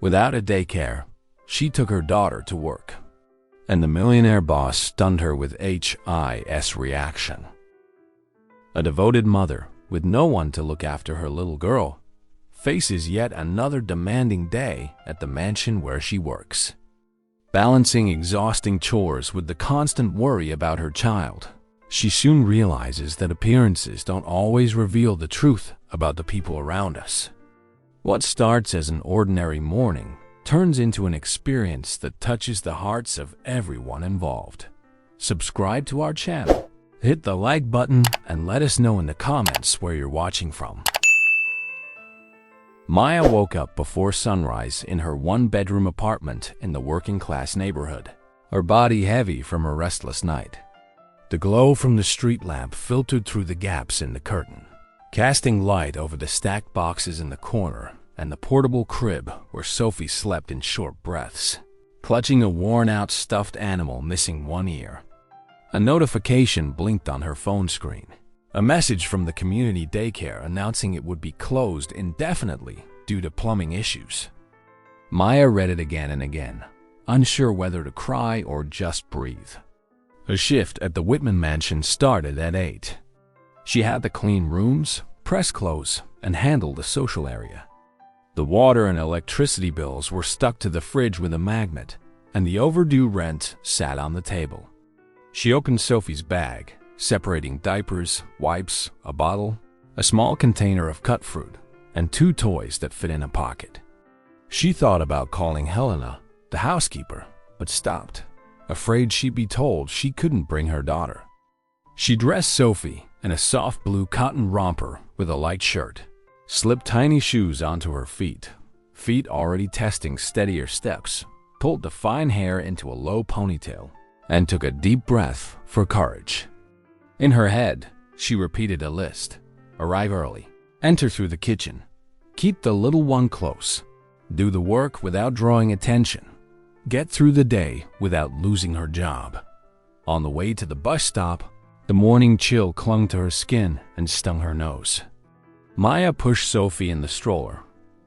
Without a daycare, she took her daughter to work, and the millionaire boss stunned her with his reaction. A devoted mother, with no one to look after her little girl, faces yet another demanding day at the mansion where she works. Balancing exhausting chores with the constant worry about her child, she soon realizes that appearances don't always reveal the truth about the people around us. What starts as an ordinary morning turns into an experience that touches the hearts of everyone involved. Subscribe to our channel, hit the like button, and let us know in the comments where you're watching from. Maya woke up before sunrise in her one-bedroom apartment in the working-class neighborhood, her body heavy from a restless night. The glow from the street lamp filtered through the gaps in the curtain, casting light over the stacked boxes in the corner and the portable crib where Sophie slept in short breaths, clutching a worn-out stuffed animal missing one ear. A notification blinked on her phone screen. A message from the community daycare announcing it would be closed indefinitely due to plumbing issues. Maya read it again and again, unsure whether to cry or just breathe. Her shift at the Whitman mansion started at 8. She had to clean rooms, press clothes, and handle the social area. The water and electricity bills were stuck to the fridge with a magnet, and the overdue rent sat on the table. She opened Sophie's bag, separating diapers, wipes, a bottle, a small container of cut fruit, and 2 toys that fit in a pocket. She thought about calling Helena, the housekeeper, but stopped, afraid she'd be told she couldn't bring her daughter. She dressed Sophie in a soft blue cotton romper with a light shirt, slipped tiny shoes onto her feet already testing steadier steps, pulled the fine hair into a low ponytail, and took a deep breath for courage. In her head, she repeated a list: arrive early, enter through the kitchen, keep the little one close, do the work without drawing attention, get through the day without losing her job. On the way to the bus stop, the morning chill clung to her skin and stung her nose. Maya pushed Sophie in the stroller,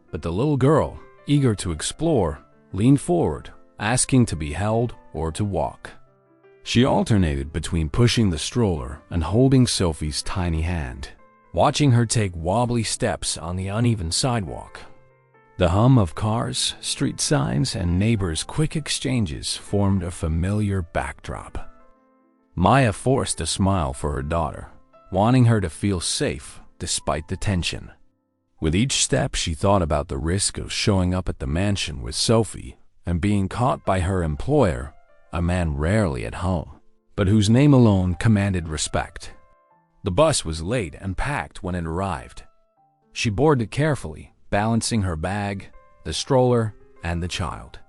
but the little girl, eager to explore, leaned forward, asking to be held or to walk. She alternated between pushing the stroller and holding Sophie's tiny hand, watching her take wobbly steps on the uneven sidewalk. The hum of cars, street signs, and neighbors' quick exchanges formed a familiar backdrop. Maya forced a smile for her daughter, wanting her to feel safe despite the tension. With each step, she thought about the risk of showing up at the mansion with Sophie and being caught by her employer, a man rarely at home, but whose name alone commanded respect. The bus was late and packed when it arrived. She boarded it carefully, balancing her bag, the stroller, and the child.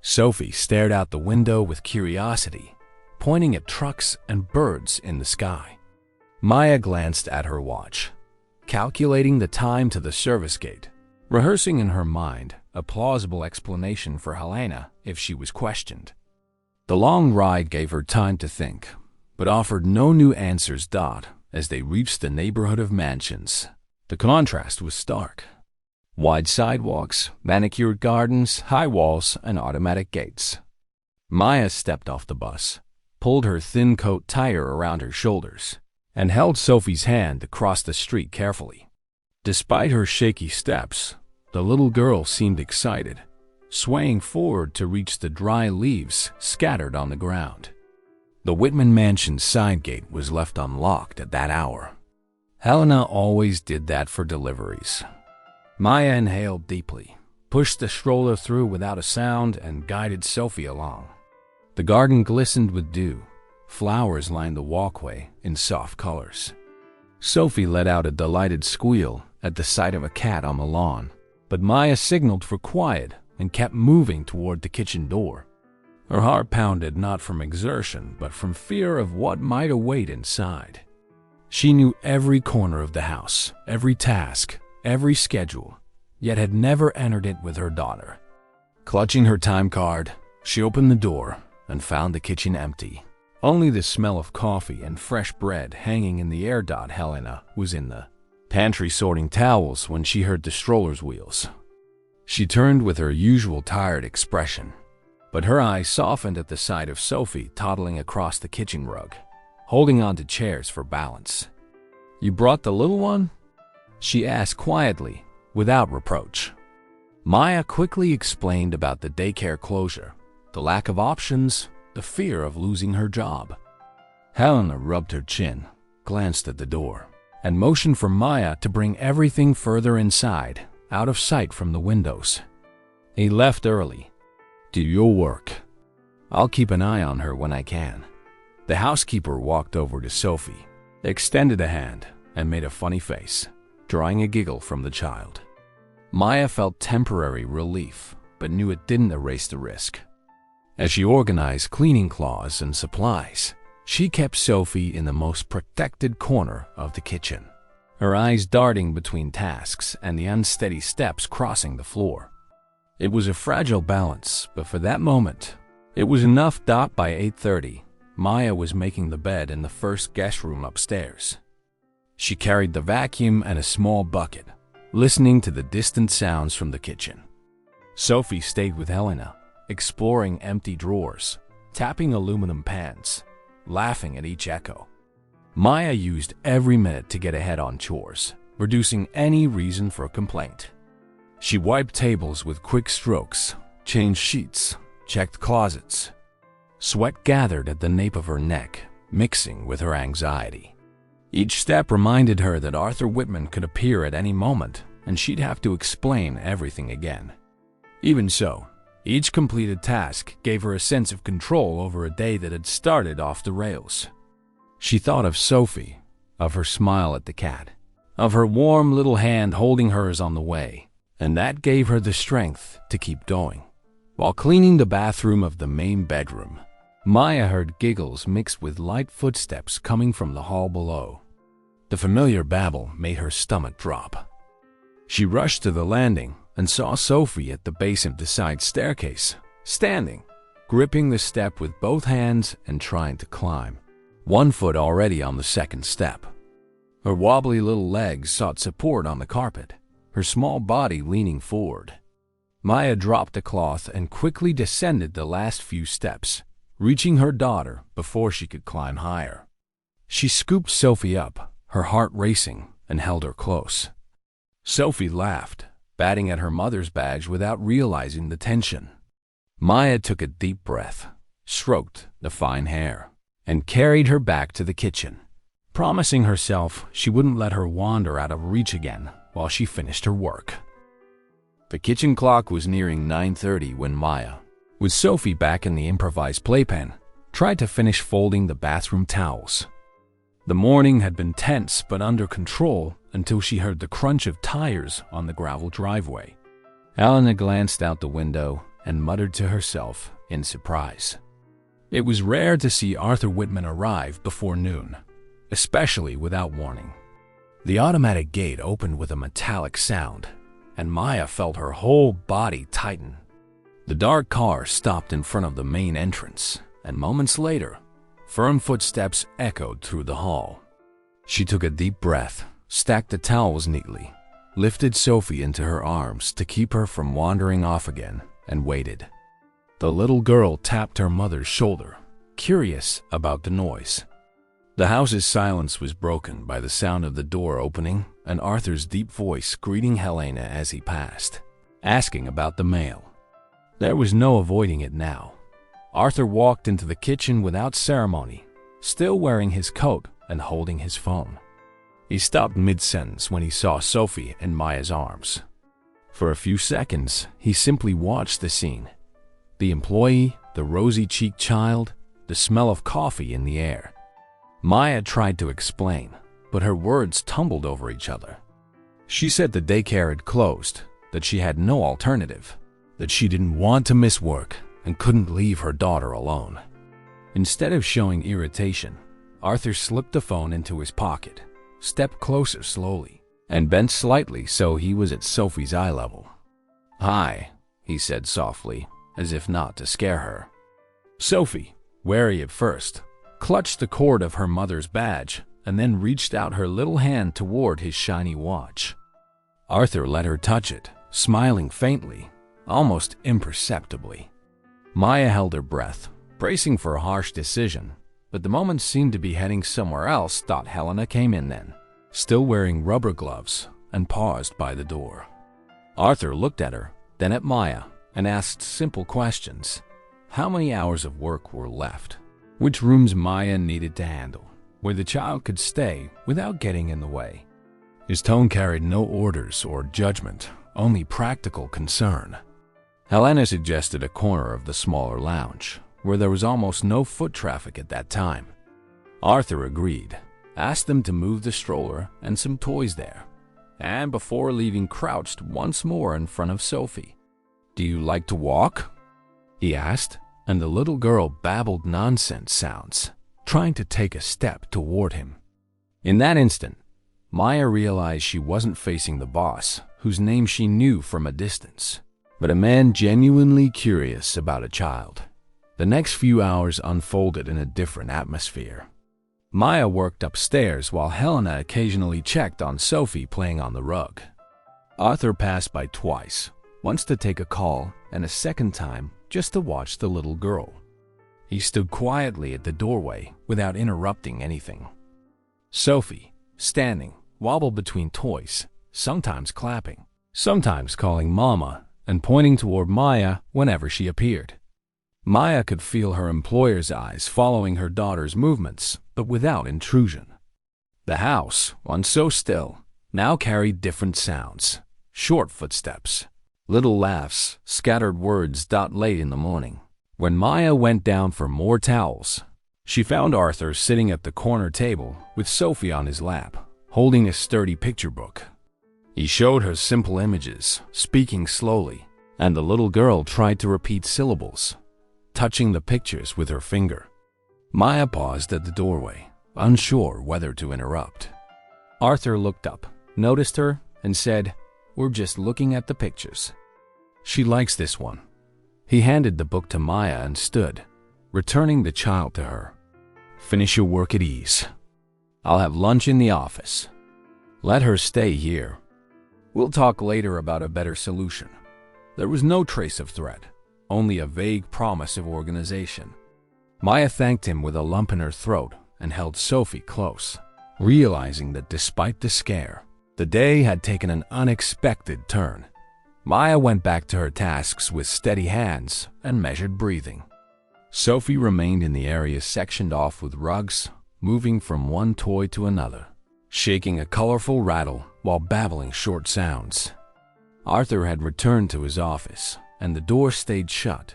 Sophie stared out the window with curiosity, pointing at trucks and birds in the sky. Maya glanced at her watch, calculating the time to the service gate, rehearsing in her mind a plausible explanation for Helena if she was questioned. The long ride gave her time to think, but offered no new answers. As they reached the neighborhood of mansions, the contrast was stark. Wide sidewalks, manicured gardens, high walls, and automatic gates. Maya stepped off the bus, pulled her thin coat tighter around her shoulders, and held Sophie's hand across the street carefully. Despite her shaky steps, the little girl seemed excited, swaying forward to reach the dry leaves scattered on the ground. The Whitman mansion's side gate was left unlocked at that hour. Helena always did that for deliveries. Maya inhaled deeply, pushed the stroller through without a sound, and guided Sophie along. The garden glistened with dew. Flowers lined the walkway in soft colors. Sophie let out a delighted squeal at the sight of a cat on the lawn, but Maya signaled for quiet and kept moving toward the kitchen door. Her heart pounded not from exertion, but from fear of what might await inside. She knew every corner of the house, every task, every schedule, yet had never entered it with her daughter. Clutching her time card, she opened the door and found the kitchen empty. Only the smell of coffee and fresh bread hanging in the air. Helena was in the pantry sorting towels when she heard the stroller's wheels. She turned with her usual tired expression, but her eyes softened at the sight of Sophie toddling across the kitchen rug, holding onto chairs for balance. "You brought the little one?" she asked quietly, without reproach. Maya quickly explained about the daycare closure, the lack of options, the fear of losing her job. Helena rubbed her chin, glanced at the door, and motioned for Maya to bring everything further inside, out of sight from the windows. He left early. "Do your work. I'll keep an eye on her when I can." The housekeeper walked over to Sophie, extended a hand, and made a funny face, drawing a giggle from the child. Maya felt temporary relief, but knew it didn't erase the risk. As she organized cleaning cloths and supplies, she kept Sophie in the most protected corner of the kitchen, her eyes darting between tasks and the unsteady steps crossing the floor. It was a fragile balance, but for that moment, it was enough. By 8:30, Maya was making the bed in the first guest room upstairs. She carried the vacuum and a small bucket, listening to the distant sounds from the kitchen. Sophie stayed with Helena, exploring empty drawers, tapping aluminum pans, laughing at each echo. Maya used every minute to get ahead on chores, reducing any reason for complaint. She wiped tables with quick strokes, changed sheets, checked closets. Sweat gathered at the nape of her neck, mixing with her anxiety. Each step reminded her that Arthur Whitman could appear at any moment, and she'd have to explain everything again. Even so, each completed task gave her a sense of control over a day that had started off the rails. She thought of Sophie, of her smile at the cat, of her warm little hand holding hers on the way, and that gave her the strength to keep going. While cleaning the bathroom of the main bedroom, Maya heard giggles mixed with light footsteps coming from the hall below. The familiar babble made her stomach drop. She rushed to the landing and saw Sophie at the base of the side staircase, standing, gripping the step with both hands and trying to climb, one foot already on the second step. Her wobbly little legs sought support on the carpet, her small body leaning forward. Maya dropped the cloth and quickly descended the last few steps, reaching her daughter before she could climb higher. She scooped Sophie up, her heart racing, and held her close. Sophie laughed, batting at her mother's badge without realizing the tension. Maya took a deep breath, stroked the fine hair, and carried her back to the kitchen, promising herself she wouldn't let her wander out of reach again while she finished her work. The kitchen clock was nearing 9:30 when Maya, with Sophie back in the improvised playpen, tried to finish folding the bathroom towels. The morning had been tense but under control until she heard the crunch of tires on the gravel driveway. Helena glanced out the window and muttered to herself in surprise. It was rare to see Arthur Whitman arrive before noon, especially without warning. The automatic gate opened with a metallic sound, and Maya felt her whole body tighten. The dark car stopped in front of the main entrance, and moments later, firm footsteps echoed through the hall. She took a deep breath, stacked the towels neatly, lifted Sophie into her arms to keep her from wandering off again, and waited. The little girl tapped her mother's shoulder, curious about the noise. The house's silence was broken by the sound of the door opening and Arthur's deep voice greeting Helena as he passed, asking about the mail. There was no avoiding it now. Arthur walked into the kitchen without ceremony, still wearing his coat and holding his phone. He stopped mid-sentence when he saw Sophie in Maya's arms. For a few seconds, he simply watched the scene. The employee, the rosy-cheeked child, the smell of coffee in the air. Maya tried to explain, but her words tumbled over each other. She said the daycare had closed, that she had no alternative, that she didn't want to miss work and couldn't leave her daughter alone. Instead of showing irritation, Arthur slipped the phone into his pocket, stepped closer slowly, and bent slightly so he was at Sophie's eye level. "Hi," he said softly, as if not to scare her. Sophie, wary at first, clutched the cord of her mother's badge and then reached out her little hand toward his shiny watch. Arthur let her touch it smiling faintly, almost imperceptibly. Maya held her breath, bracing for a harsh decision, but the moment seemed to be heading somewhere else. Helena came in then, still wearing rubber gloves, and paused by the door. Arthur looked at her, then at Maya, and asked simple questions. How many hours of work were left? Which rooms Maya needed to handle, where the child could stay without getting in the way? His tone carried no orders or judgment, only practical concern. Helena suggested a corner of the smaller lounge, where there was almost no foot traffic at that time. Arthur agreed, asked them to move the stroller and some toys there, and before leaving crouched once more in front of Sophie. "Do you like to walk?" he asked, and the little girl babbled nonsense sounds, trying to take a step toward him. In that instant, Maya realized she wasn't facing the boss, whose name she knew from a distance, but a man genuinely curious about a child. The next few hours unfolded in a different atmosphere. Maya worked upstairs while Helena occasionally checked on Sophie playing on the rug. Arthur passed by twice, once to take a call and a second time just to watch the little girl. He stood quietly at the doorway without interrupting anything. Sophie, standing, wobbled between toys, sometimes clapping, sometimes calling Mama and pointing toward Maya whenever she appeared. Maya could feel her employer's eyes following her daughter's movements, but without intrusion. The house, once so still, now carried different sounds: short footsteps, little laughs, scattered words. Late in the morning, when Maya went down for more towels, she found Arthur sitting at the corner table with Sophie on his lap, holding a sturdy picture book. He showed her simple images, speaking slowly, and the little girl tried to repeat syllables, touching the pictures with her finger. Maya paused at the doorway, unsure whether to interrupt. Arthur looked up, noticed her, and said, "We're just looking at the pictures." "She likes this one." He handed the book to Maya and stood, returning the child to her. "Finish your work at ease. I'll have lunch in the office. Let her stay here. We'll talk later about a better solution." There was no trace of threat, only a vague promise of organization. Maya thanked him with a lump in her throat and held Sophie close, realizing that despite the scare, the day had taken an unexpected turn. Maya went back to her tasks with steady hands and measured breathing. Sophie remained in the area sectioned off with rugs, moving from one toy to another, shaking a colorful rattle while babbling short sounds. Arthur had returned to his office, and the door stayed shut,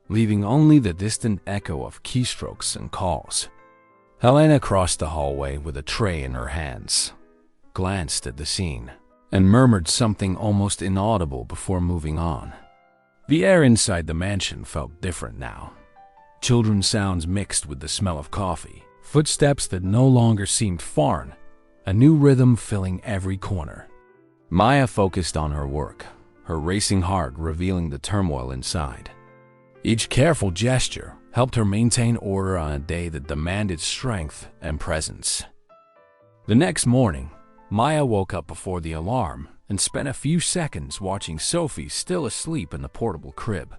leaving only the distant echo of keystrokes and calls. Helena crossed the hallway with a tray in her hands, glanced at the scene, and murmured something almost inaudible before moving on. The air inside the mansion felt different now. Children's sounds mixed with the smell of coffee, footsteps that no longer seemed foreign, a new rhythm filling every corner. Maya focused on her work, her racing heart revealing the turmoil inside. Each careful gesture helped her maintain order on a day that demanded strength and presence. The next morning, Maya woke up before the alarm and spent a few seconds watching Sophie still asleep in the portable crib.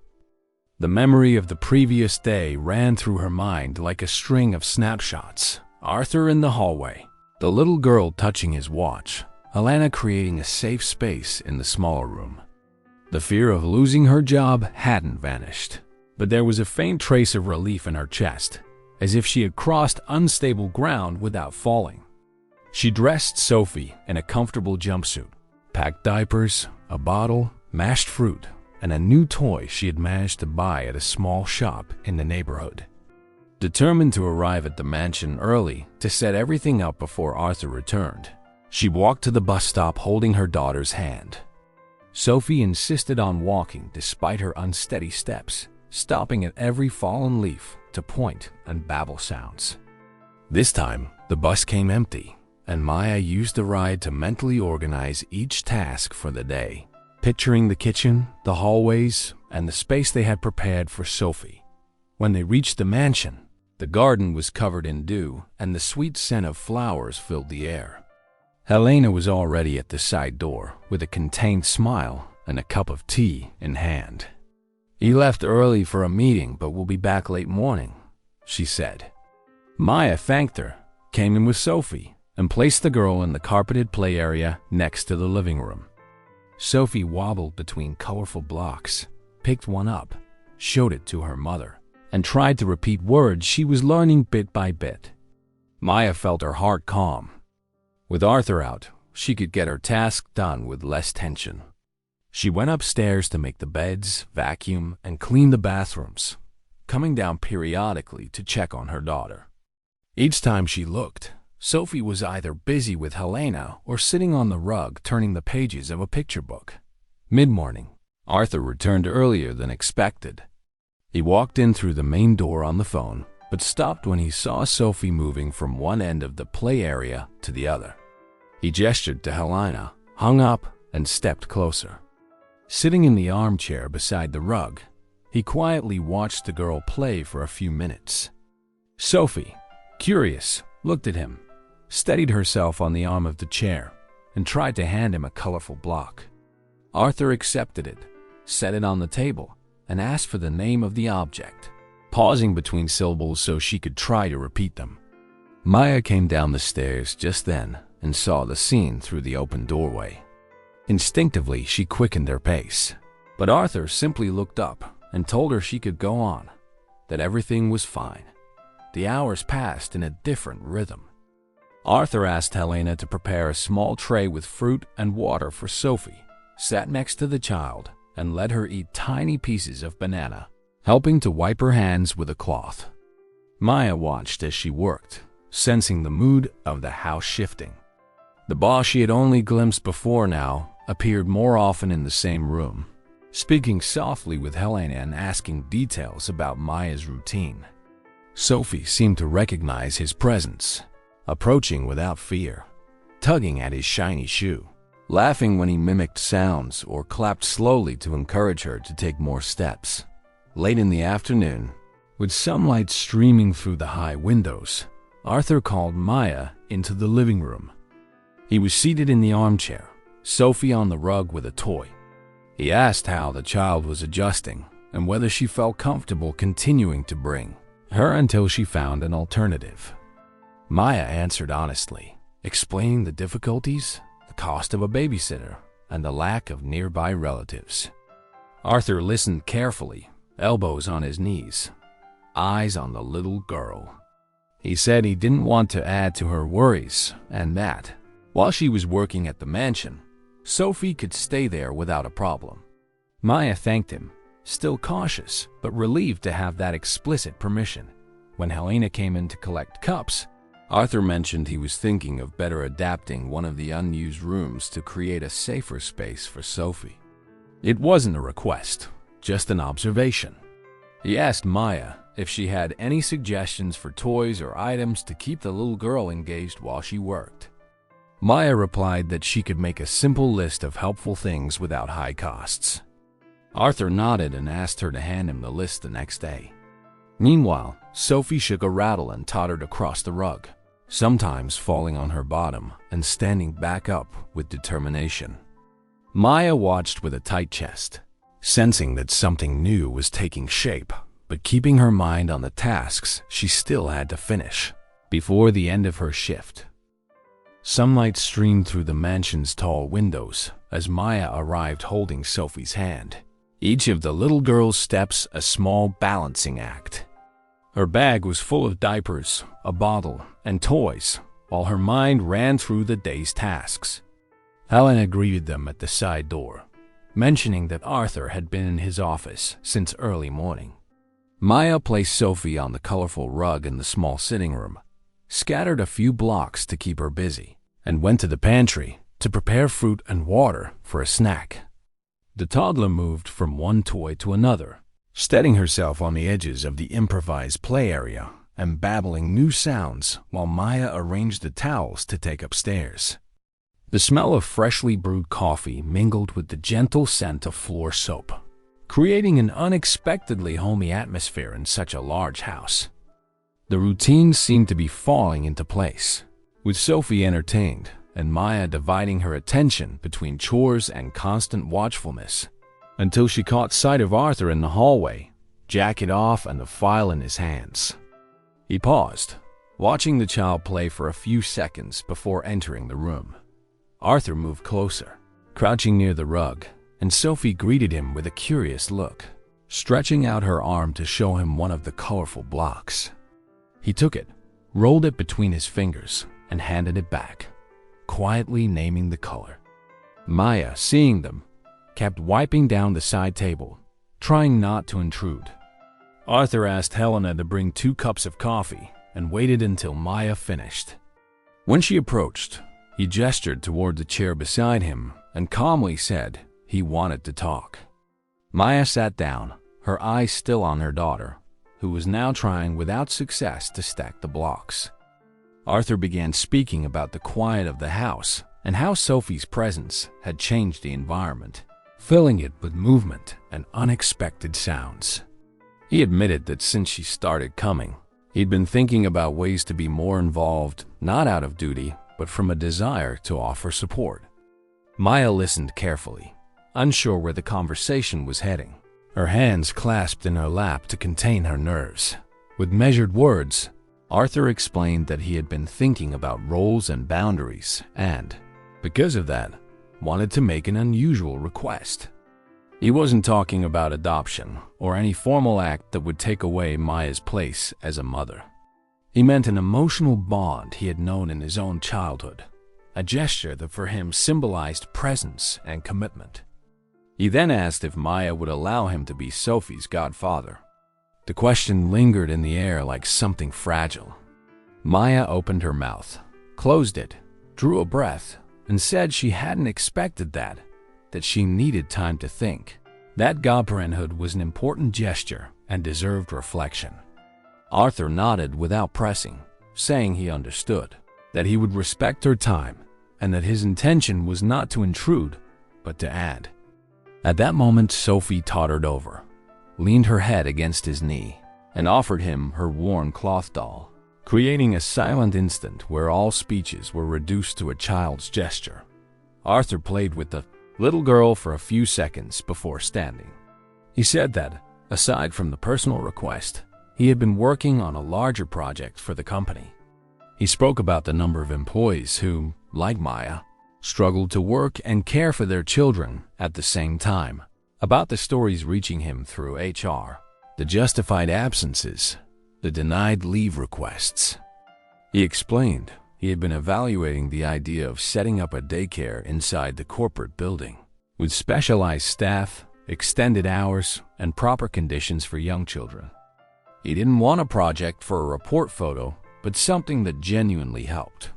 The memory of the previous day ran through her mind like a string of snapshots. Arthur in the hallway, the little girl touching his watch, Helena creating a safe space in the smaller room. The fear of losing her job hadn't vanished, but there was a faint trace of relief in her chest, as if she had crossed unstable ground without falling. She dressed Sophie in a comfortable jumpsuit, packed diapers, a bottle, mashed fruit, and a new toy she had managed to buy at a small shop in the neighborhood. Determined to arrive at the mansion early to set everything up before Arthur returned, she walked to the bus stop holding her daughter's hand. Sophie insisted on walking despite her unsteady steps, stopping at every fallen leaf to point and babble sounds. This time, the bus came empty, and Maya used the ride to mentally organize each task for the day, picturing the kitchen, the hallways, and the space they had prepared for Sophie. When they reached the mansion, the garden was covered in dew, and the sweet scent of flowers filled the air. Helena was already at the side door with a contained smile and a cup of tea in hand. "He left early for a meeting but will be back late morning," she said. Maya thanked her, came in with Sophie, and placed the girl in the carpeted play area next to the living room. Sophie wobbled between colorful blocks, picked one up, showed it to her mother, and tried to repeat words she was learning bit by bit. Maya felt her heart calm. With Arthur out, she could get her task done with less tension. She went upstairs to make the beds, vacuum, and clean the bathrooms, coming down periodically to check on her daughter. Each time she looked, Sophie was either busy with Helena or sitting on the rug turning the pages of a picture book. Mid-morning, Arthur returned earlier than expected. He walked in through the main door on the phone, but stopped when he saw Sophie moving from one end of the play area to the other. He gestured to Helena, hung up, and stepped closer. Sitting in the armchair beside the rug, he quietly watched the girl play for a few minutes. Sophie, curious, looked at him, steadied herself on the arm of the chair, and tried to hand him a colorful block. Arthur accepted it, set it on the table, and asked for the name of the object, pausing between syllables so she could try to repeat them. Maya came down the stairs just then and saw the scene through the open doorway. Instinctively, she quickened her pace, but Arthur simply looked up and told her she could go on, that everything was fine. The hours passed in a different rhythm. Arthur asked Helena to prepare a small tray with fruit and water for Sophie, sat next to the child, and let her eat tiny pieces of banana, helping to wipe her hands with a cloth. Maya watched as she worked, sensing the mood of the house shifting. The boss she had only glimpsed before now appeared more often in the same room, speaking softly with Helena and asking details about Maya's routine. Sophie seemed to recognize his presence, approaching without fear, tugging at his shiny shoe, laughing when he mimicked sounds or clapped slowly to encourage her to take more steps. Late in the afternoon, with sunlight streaming through the high windows, Arthur called Maya into the living room. He was seated in the armchair, Sophie on the rug with a toy. He asked how the child was adjusting and whether she felt comfortable continuing to bring her until she found an alternative. Maya answered honestly, explaining the difficulties, the cost of a babysitter, and the lack of nearby relatives. Arthur listened carefully, elbows on his knees, eyes on the little girl. He said he didn't want to add to her worries and that, while she was working at the mansion, Sophie could stay there without a problem. Maya thanked him, still cautious but relieved to have that explicit permission. When Helena came in to collect cups, Arthur mentioned he was thinking of better adapting one of the unused rooms to create a safer space for Sophie. It wasn't a request, just an observation. He asked Maya if she had any suggestions for toys or items to keep the little girl engaged while she worked. Maya replied that she could make a simple list of helpful things without high costs. Arthur nodded and asked her to hand him the list the next day. Meanwhile, Sophie shook a rattle and tottered across the rug, sometimes falling on her bottom and standing back up with determination. Maya watched with a tight chest, sensing that something new was taking shape, but keeping her mind on the tasks she still had to finish before the end of her shift. Sunlight streamed through the mansion's tall windows as Maya arrived holding Sophie's hand, each of the little girl's steps a small balancing act. Her bag was full of diapers, a bottle, and toys, while her mind ran through the day's tasks. Helena greeted them at the side door, mentioning that Arthur had been in his office since early morning. Maya placed Sophie on the colorful rug in the small sitting room, scattered a few blocks to keep her busy, and went to the pantry to prepare fruit and water for a snack. The toddler moved from one toy to another, steadying herself on the edges of the improvised play area and babbling new sounds while Maya arranged the towels to take upstairs. The smell of freshly brewed coffee mingled with the gentle scent of floor soap, creating an unexpectedly homey atmosphere in such a large house. The routine seemed to be falling into place, with Sophie entertained and Maya dividing her attention between chores and constant watchfulness, until she caught sight of Arthur in the hallway, jacket off and the file in his hands. He paused, watching the child play for a few seconds before entering the room. Arthur moved closer, crouching near the rug, and Sophie greeted him with a curious look, stretching out her arm to show him one of the colorful blocks. He took it, rolled it between his fingers, and handed it back, quietly naming the color. Maya, seeing them, kept wiping down the side table, trying not to intrude. Arthur asked Helena to bring 2 cups of coffee and waited until Maya finished. When she approached, he gestured toward the chair beside him and calmly said he wanted to talk. Maya sat down, her eyes still on her daughter, who was now trying without success to stack the blocks. Arthur began speaking about the quiet of the house and how Sophie's presence had changed the environment, filling it with movement and unexpected sounds. He admitted that since she started coming, he'd been thinking about ways to be more involved, not out of duty, but from a desire to offer support. Maya listened carefully, unsure where the conversation was heading, her hands clasped in her lap to contain her nerves. With measured words, Arthur explained that he had been thinking about roles and boundaries and, because of that, wanted to make an unusual request. He wasn't talking about adoption or any formal act that would take away Maya's place as a mother. He meant an emotional bond he had known in his own childhood, a gesture that for him symbolized presence and commitment. He then asked if Maya would allow him to be Sophie's godfather. The question lingered in the air like something fragile. Maya opened her mouth, closed it, drew a breath, and said she hadn't expected that she needed time to think. That godparenthood was an important gesture and deserved reflection. Arthur nodded without pressing, saying he understood, that he would respect her time, and that his intention was not to intrude, but to add. At that moment, Sophie tottered over, leaned her head against his knee, and offered him her worn cloth doll, creating a silent instant where all speeches were reduced to a child's gesture. Arthur played with the little girl for a few seconds before standing. He said that, aside from the personal request, he had been working on a larger project for the company. He spoke about the number of employees who, like Maya, struggled to work and care for their children at the same time, about the stories reaching him through HR, the justified absences, the denied leave requests. He explained he had been evaluating the idea of setting up a daycare inside the corporate building, with specialized staff, extended hours, and proper conditions for young children. He didn't want a project for a report photo, but something that genuinely helped.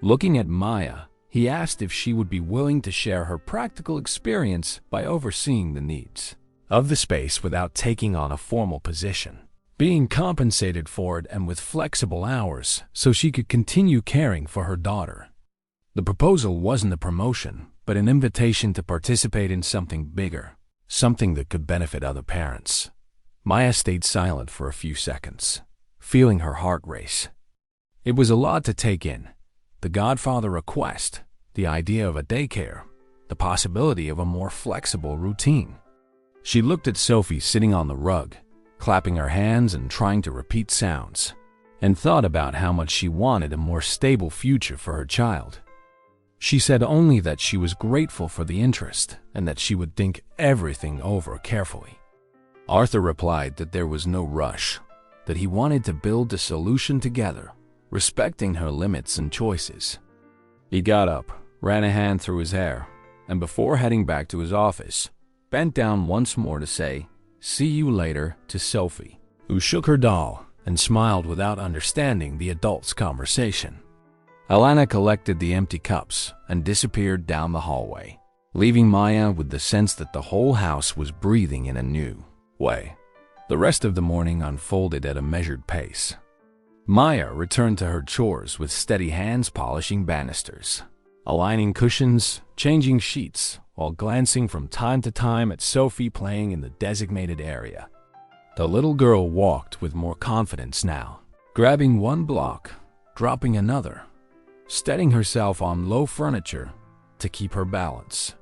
Looking at Maya, he asked if she would be willing to share her practical experience by overseeing the needs of the space without taking on a formal position, being compensated for it and with flexible hours so she could continue caring for her daughter. The proposal wasn't a promotion, but an invitation to participate in something bigger, something that could benefit other parents. Maya stayed silent for a few seconds, feeling her heart race. It was a lot to take in. The godfather request, the idea of a daycare, the possibility of a more flexible routine. She looked at Sophie sitting on the rug, clapping her hands and trying to repeat sounds, and thought about how much she wanted a more stable future for her child. She said only that she was grateful for the interest and that she would think everything over carefully. Arthur replied that there was no rush, that he wanted to build a solution together, respecting her limits and choices. He got up, ran a hand through his hair, and before heading back to his office, bent down once more to say, "See you later," to Sophie, who shook her doll and smiled without understanding the adult's conversation. Alana collected the empty cups and disappeared down the hallway, leaving Maya with the sense that the whole house was breathing in a new way. The rest of the morning unfolded at a measured pace. Maya returned to her chores with steady hands polishing banisters, aligning cushions, changing sheets, while glancing from time to time at Sophie playing in the designated area. The little girl walked with more confidence now, grabbing one block, dropping another, steadying herself on low furniture to keep her balance.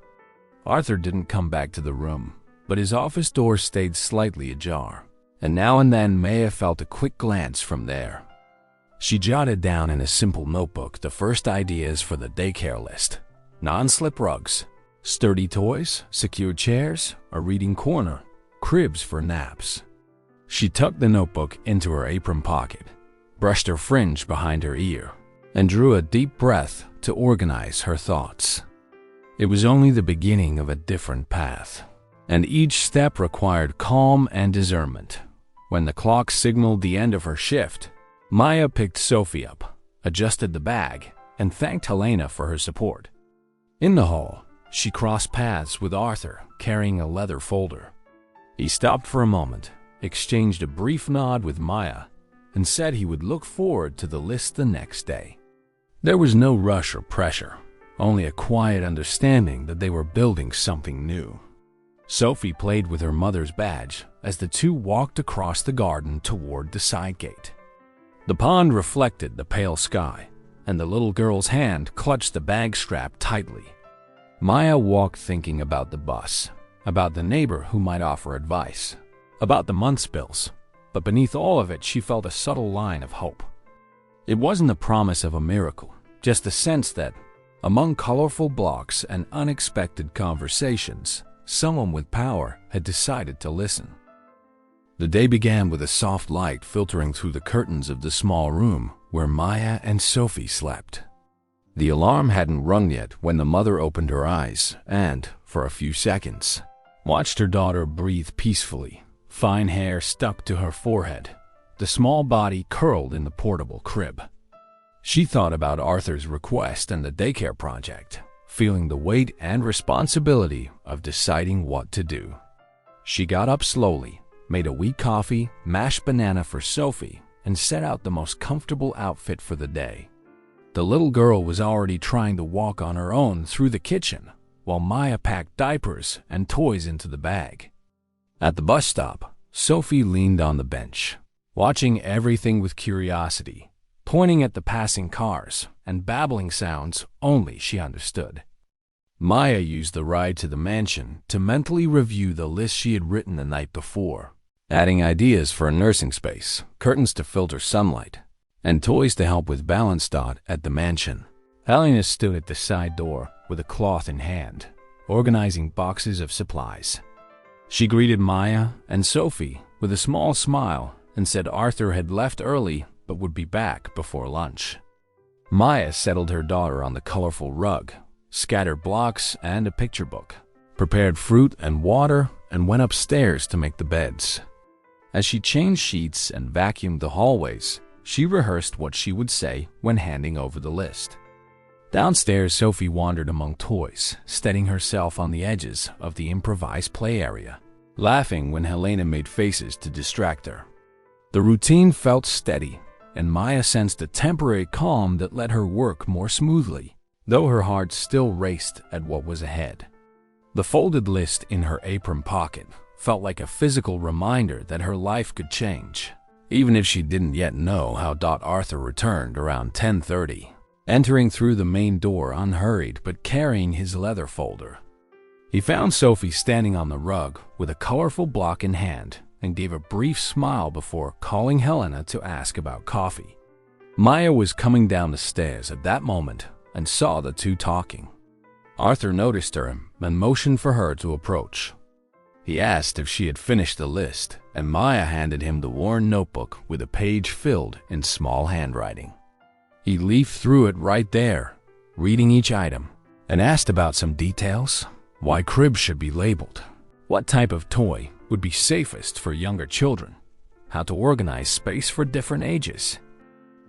Arthur didn't come back to the room, but his office door stayed slightly ajar, and now and then Maya felt a quick glance from there. She jotted down in a simple notebook the first ideas for the daycare list: non-slip rugs, sturdy toys, secure chairs, a reading corner, cribs for naps. She tucked the notebook into her apron pocket, brushed her fringe behind her ear, and drew a deep breath to organize her thoughts. It was only the beginning of a different path, and each step required calm and discernment. When the clock signaled the end of her shift, Maya picked Sophie up, adjusted the bag, and thanked Helena for her support. In the hall, she crossed paths with Arthur, carrying a leather folder. He stopped for a moment, exchanged a brief nod with Maya, and said he would look forward to the list the next day. There was no rush or pressure, only a quiet understanding that they were building something new. Sophie played with her mother's badge as the two walked across the garden toward the side gate. The pond reflected the pale sky, and the little girl's hand clutched the bag strap tightly. Maya walked thinking about the bus, about the neighbor who might offer advice, about the month's bills, but beneath all of it she felt a subtle line of hope. It wasn't the promise of a miracle, just the sense that, among colorful blocks and unexpected conversations, someone with power had decided to listen. The day began with a soft light filtering through the curtains of the small room where Maya and Sophie slept. The alarm hadn't rung yet when the mother opened her eyes and, for a few seconds, watched her daughter breathe peacefully, fine hair stuck to her forehead, the small body curled in the portable crib. She thought about Arthur's request and the daycare project, feeling the weight and responsibility of deciding what to do. She got up slowly, made a weak coffee, mashed banana for Sophie, and set out the most comfortable outfit for the day. The little girl was already trying to walk on her own through the kitchen, while Maya packed diapers and toys into the bag. At the bus stop, Sophie leaned on the bench, watching everything with curiosity, pointing at the passing cars and babbling sounds only she understood. Maya used the ride to the mansion to mentally review the list she had written the night before, adding ideas for a nursing space, curtains to filter sunlight, and toys to help with balance dot at the mansion. Helena stood at the side door with a cloth in hand, organizing boxes of supplies. She greeted Maya and Sophie with a small smile and said Arthur had left early but would be back before lunch. Maya settled her daughter on the colorful rug, scattered blocks and a picture book, prepared fruit and water, and went upstairs to make the beds. As she changed sheets and vacuumed the hallways, she rehearsed what she would say when handing over the list. Downstairs, Sophie wandered among toys, steadying herself on the edges of the improvised play area, laughing when Helena made faces to distract her. The routine felt steady, and Maya sensed a temporary calm that let her work more smoothly, though her heart still raced at what was ahead. The folded list in her apron pocket felt like a physical reminder that her life could change, even if she didn't yet know how Arthur returned around 10:30, entering through the main door unhurried but carrying his leather folder. He found Sophie standing on the rug with a colorful block in hand and gave a brief smile before calling Helena to ask about coffee. Maya was coming down the stairs at that moment and saw the two talking. Arthur noticed her and motioned for her to approach. He asked if she had finished the list, and Maya handed him the worn notebook with a page filled in small handwriting. He leafed through it right there, reading each item, and asked about some details: why cribs should be labeled, what type of toy would be safest for younger children, how to organize space for different ages.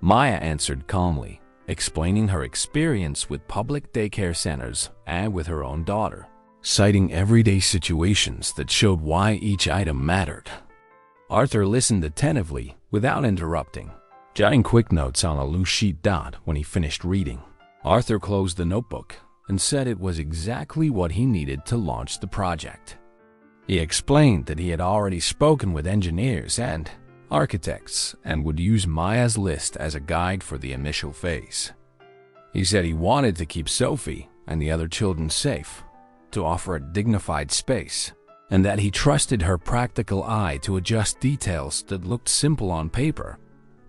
Maya answered calmly, explaining her experience with public daycare centers and with her own daughter, citing everyday situations that showed why each item mattered. Arthur listened attentively without interrupting, jotting quick notes on a loose sheet when he finished reading. Arthur closed the notebook and said it was exactly what he needed to launch the project. He explained that he had already spoken with engineers and architects and would use Maya's list as a guide for the initial phase. He said he wanted to keep Sophie and the other children safe, to offer a dignified space, and that he trusted her practical eye to adjust details that looked simple on paper,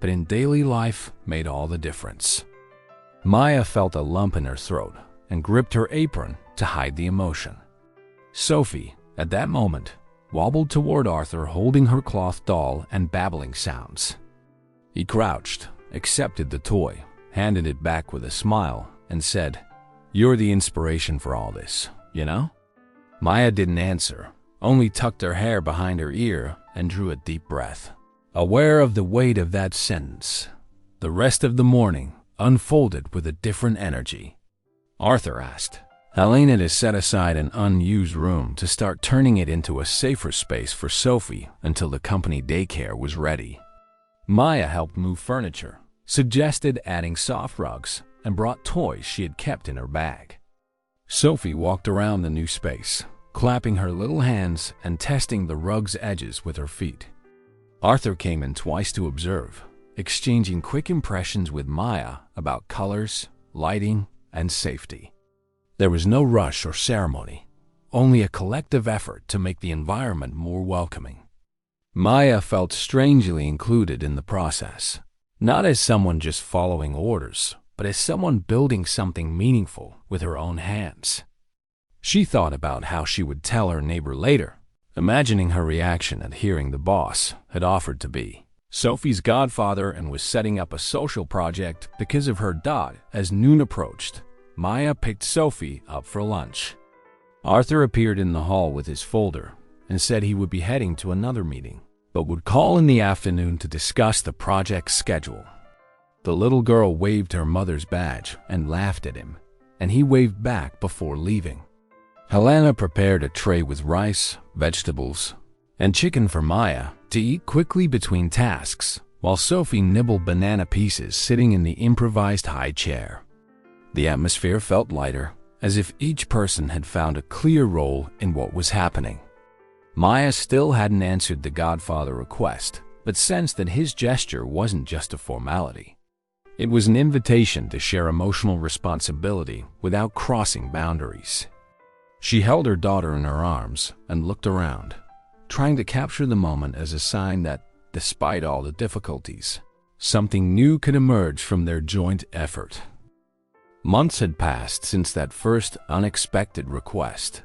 but in daily life made all the difference. Maya felt a lump in her throat and gripped her apron to hide the emotion. Sophie, at that moment, wobbled toward Arthur holding her cloth doll and babbling sounds. He crouched, accepted the toy, handed it back with a smile, and said, "You're the inspiration for all this, you know?" Maya didn't answer, only tucked her hair behind her ear and drew a deep breath, aware of the weight of that sentence. The rest of the morning unfolded with a different energy. Arthur asked Helena to set aside an unused room to start turning it into a safer space for Sophie until the company daycare was ready. Maya helped move furniture, suggested adding soft rugs, and brought toys she had kept in her bag. Sophie walked around the new space, clapping her little hands and testing the rug's edges with her feet. Arthur came in twice to observe, exchanging quick impressions with Maya about colors, lighting, and safety. There was no rush or ceremony, only a collective effort to make the environment more welcoming. Maya felt strangely included in the process, not as someone just following orders, but as someone building something meaningful with her own hands. She thought about how she would tell her neighbor later, imagining her reaction at hearing the boss had offered to be Sophie's godfather and was setting up a social project because of her dog. As noon approached, Maya picked Sophie up for lunch. Arthur appeared in the hall with his folder and said he would be heading to another meeting, but would call in the afternoon to discuss the project's schedule. The little girl waved her mother's badge and laughed at him, and he waved back before leaving. Helena prepared a tray with rice, vegetables, and chicken for Maya to eat quickly between tasks, while Sophie nibbled banana pieces sitting in the improvised high chair. The atmosphere felt lighter, as if each person had found a clear role in what was happening. Maya still hadn't answered the Godfather request, but sensed that his gesture wasn't just a formality. It was an invitation to share emotional responsibility without crossing boundaries. She held her daughter in her arms and looked around, trying to capture the moment as a sign that, despite all the difficulties, something new could emerge from their joint effort. Months had passed since that first unexpected request.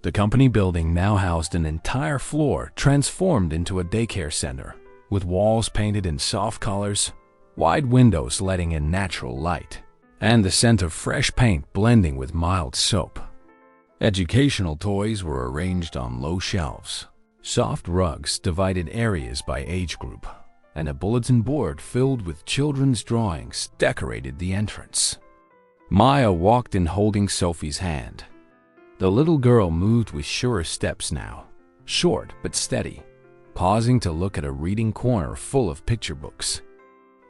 The company building now housed an entire floor transformed into a daycare center, with walls painted in soft colors, wide windows letting in natural light, and the scent of fresh paint blending with mild soap. Educational toys were arranged on low shelves. Soft rugs divided areas by age group, and a bulletin board filled with children's drawings decorated the entrance. Maya walked in holding Sophie's hand. The little girl moved with surer steps now, short but steady, pausing to look at a reading corner full of picture books.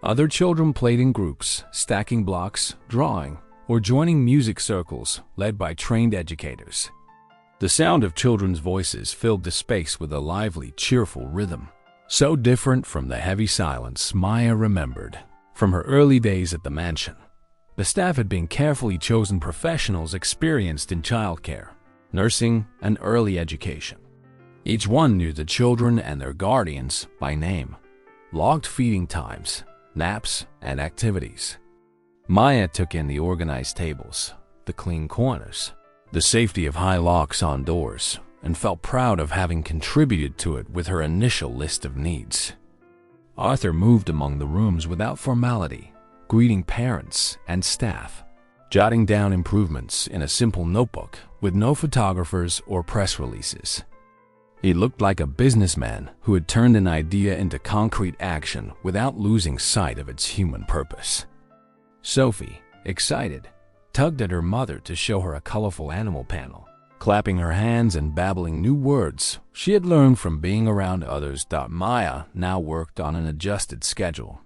Other children played in groups, stacking blocks, drawing, or joining music circles led by trained educators. The sound of children's voices filled the space with a lively, cheerful rhythm, so different from the heavy silence Maya remembered from her early days at the mansion. The staff had been carefully chosen professionals experienced in childcare, nursing, and early education. Each one knew the children and their guardians by name, logged feeding times, naps, and activities. Maya took in the organized tables, the clean corners, the safety of high locks on doors, and felt proud of having contributed to it with her initial list of needs. Arthur moved among the rooms without formality, greeting parents and staff, jotting down improvements in a simple notebook with no photographers or press releases. He looked like a businessman who had turned an idea into concrete action without losing sight of its human purpose. Sophie, excited, tugged at her mother to show her a colorful animal panel, clapping her hands and babbling new words she had learned from being around others. Maya now worked on an adjusted schedule.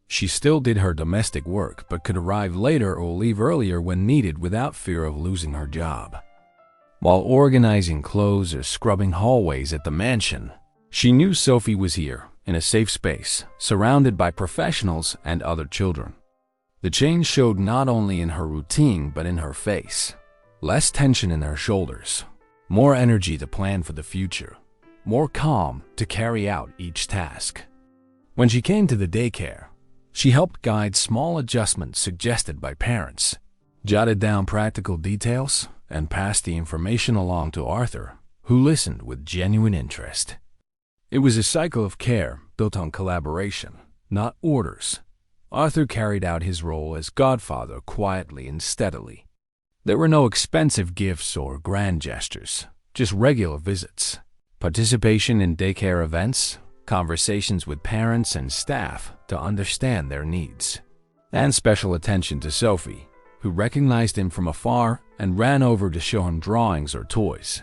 She still did her domestic work but could arrive later or leave earlier when needed without fear of losing her job. While organizing clothes or scrubbing hallways at the mansion, she knew Sophie was here, in a safe space, surrounded by professionals and other children. The change showed not only in her routine but in her face. Less tension in her shoulders, more energy to plan for the future, more calm to carry out each task. When she came to the daycare, she helped guide small adjustments suggested by parents, jotted down practical details, and passed the information along to Arthur, who listened with genuine interest. It was a cycle of care built on collaboration, not orders. Arthur carried out his role as godfather quietly and steadily. There were no expensive gifts or grand gestures, just regular visits, participation in daycare events, conversations with parents and staff to understand their needs, and special attention to Sophie, who recognized him from afar and ran over to show him drawings or toys.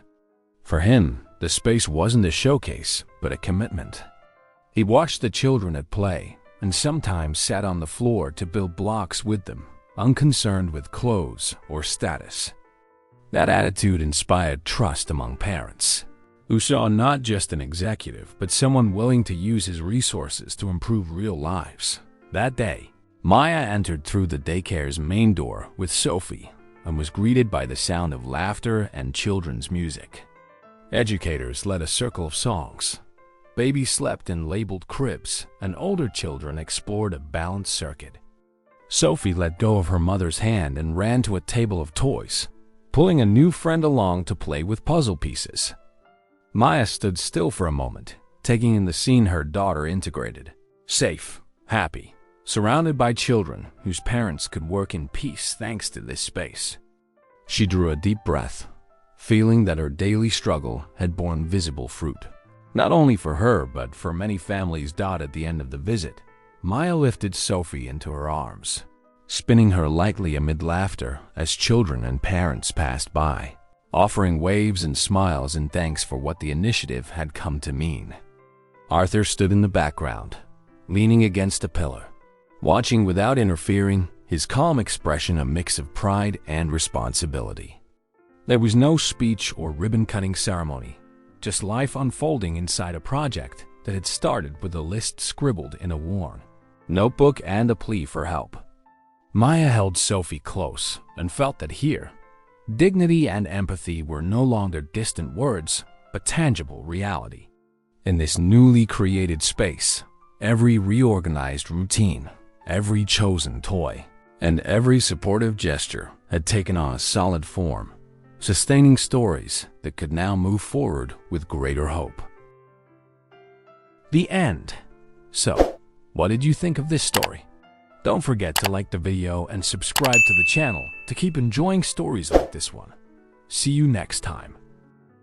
For him, the space wasn't a showcase, but a commitment. He watched the children at play and sometimes sat on the floor to build blocks with them, unconcerned with clothes or status. That attitude inspired trust among parents, who saw not just an executive, but someone willing to use his resources to improve real lives. That day, Maya entered through the daycare's main door with Sophie and was greeted by the sound of laughter and children's music. Educators led a circle of songs. Babies slept in labeled cribs, and older children explored a balanced circuit. Sophie let go of her mother's hand and ran to a table of toys, pulling a new friend along to play with puzzle pieces. Maya stood still for a moment, taking in the scene her daughter integrated. Safe, happy, surrounded by children whose parents could work in peace thanks to this space. She drew a deep breath, feeling that her daily struggle had borne visible fruit. Not only for her, but for many families. At the end of the visit, Maya lifted Sophie into her arms, spinning her lightly amid laughter as children and parents passed by, offering waves and smiles in thanks for what the initiative had come to mean. Arthur stood in the background, leaning against a pillar, watching without interfering, his calm expression a mix of pride and responsibility. There was no speech or ribbon-cutting ceremony, just life unfolding inside a project that had started with a list scribbled in a worn notebook and a plea for help. Maya held Sophie close and felt that here, dignity and empathy were no longer distant words, but tangible reality. In this newly created space, every reorganized routine, every chosen toy, and every supportive gesture had taken on a solid form, sustaining stories that could now move forward with greater hope. The end. So, what did you think of this story? Don't forget to like the video and subscribe to the channel to keep enjoying stories like this one. See you next time.